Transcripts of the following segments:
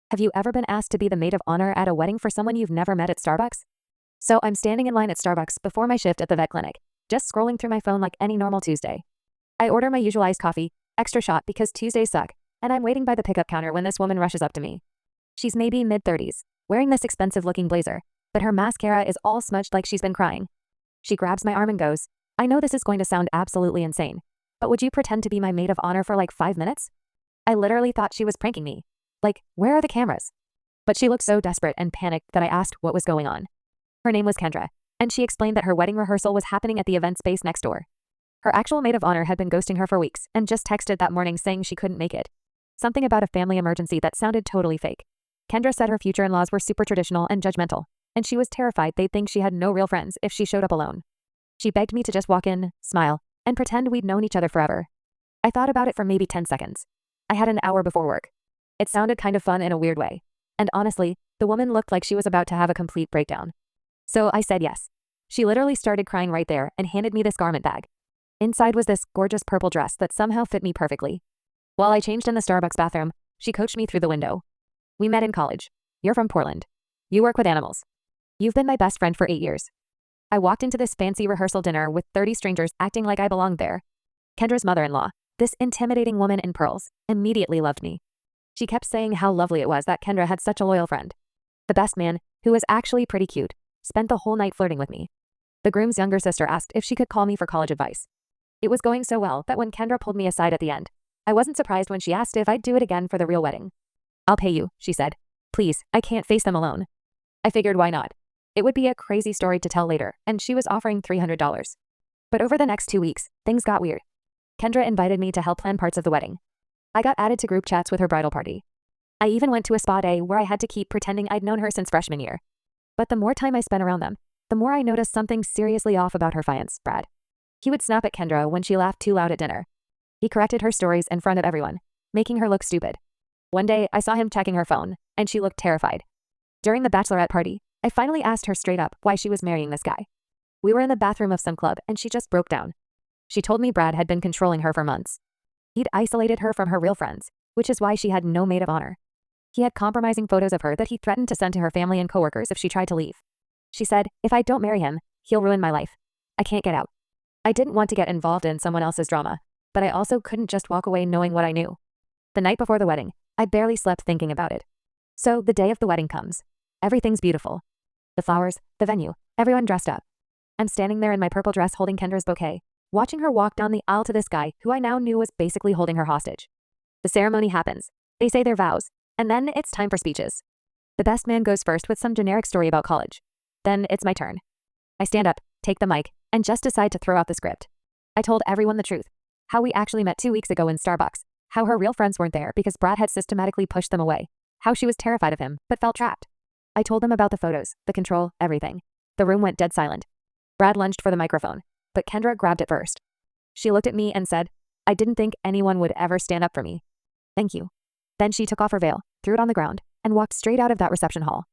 Have you ever been asked to be the maid of honor at a wedding for someone you've never met at Starbucks? So I'm standing in line at Starbucks before my shift at the vet clinic, just scrolling through my phone like any normal Tuesday. I order my usual iced coffee, extra shot because Tuesdays suck, and I'm waiting by the pickup counter when this woman rushes up to me. She's maybe mid-30s, wearing this expensive-looking blazer, but her mascara is all smudged like she's been crying. She grabs my arm and goes, "I know this is going to sound absolutely insane, but would you pretend to be my maid of honor for like 5 minutes?" I literally thought she was pranking me. Like, where are the cameras? But she looked so desperate and panicked that I asked what was going on. Her name was Kendra, and she explained that her wedding rehearsal was happening at the event space next door. Her actual maid of honor had been ghosting her for weeks and just texted that morning saying she couldn't make it. Something about a family emergency that sounded totally fake. Kendra said her future in-laws were super traditional and judgmental, and she was terrified they'd think she had no real friends if she showed up alone. She begged me to just walk in, smile, and pretend we'd known each other forever. I thought about it for maybe 10 seconds. I had an hour before work. It sounded kind of fun in a weird way. And honestly, the woman looked like she was about to have a complete breakdown. So I said yes. She literally started crying right there and handed me this garment bag. Inside was this gorgeous purple dress that somehow fit me perfectly. While I changed in the Starbucks bathroom, she coached me through the window. "We met in college. You're from Portland. You work with animals. You've been my best friend for 8 years." I walked into this fancy rehearsal dinner with 30 strangers acting like I belonged there. Kendra's mother-in-law, this intimidating woman in pearls, immediately loved me. She kept saying how lovely it was that Kendra had such a loyal friend. The best man, who was actually pretty cute, spent the whole night flirting with me. The groom's younger sister asked if she could call me for college advice. It was going so well that when Kendra pulled me aside at the end, I wasn't surprised when she asked if I'd do it again for the real wedding. "I'll pay you," she said. "Please, I can't face them alone." I figured why not? It would be a crazy story to tell later, and she was offering $300. But over the next 2 weeks, things got weird. Kendra invited me to help plan parts of the wedding. I got added to group chats with her bridal party. I even went to a spa day where I had to keep pretending I'd known her since freshman year. But the more time I spent around them, the more I noticed something seriously off about her fiance, Brad. He would snap at Kendra when she laughed too loud at dinner. He corrected her stories in front of everyone, making her look stupid. One day, I saw him checking her phone, and she looked terrified. During the bachelorette party, I finally asked her straight up why she was marrying this guy. We were in the bathroom of some club, and she just broke down. She told me Brad had been controlling her for months. He'd isolated her from her real friends, which is why she had no maid of honor. He had compromising photos of her that he threatened to send to her family and coworkers if she tried to leave. She said, "If I don't marry him, he'll ruin my life. I can't get out." I didn't want to get involved in someone else's drama, but I also couldn't just walk away knowing what I knew. The night before the wedding, I barely slept thinking about it. So the day of the wedding comes. Everything's beautiful. The flowers, the venue, everyone dressed up. I'm standing there in my purple dress holding Kendra's bouquet, watching her walk down the aisle to this guy who I now knew was basically holding her hostage. The ceremony happens. They say their vows, and then it's time for speeches. The best man goes first with some generic story about college. Then it's my turn. I stand up, take the mic, and just decide to throw out the script. I told everyone the truth. How we actually met 2 weeks ago in Starbucks. How her real friends weren't there because Brad had systematically pushed them away. How she was terrified of him, but felt trapped. I told them about the photos, the control, everything. The room went dead silent. Brad lunged for the microphone, but Kendra grabbed it first. She looked at me and said, "I didn't think anyone would ever stand up for me. Thank you." Then she took off her veil, threw it on the ground, and walked straight out of that reception hall.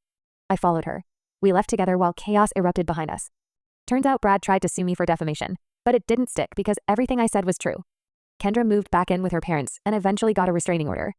I followed her. We left together while chaos erupted behind us. Turns out Brad tried to sue me for defamation, but it didn't stick because everything I said was true. Kendra moved back in with her parents and eventually got a restraining order.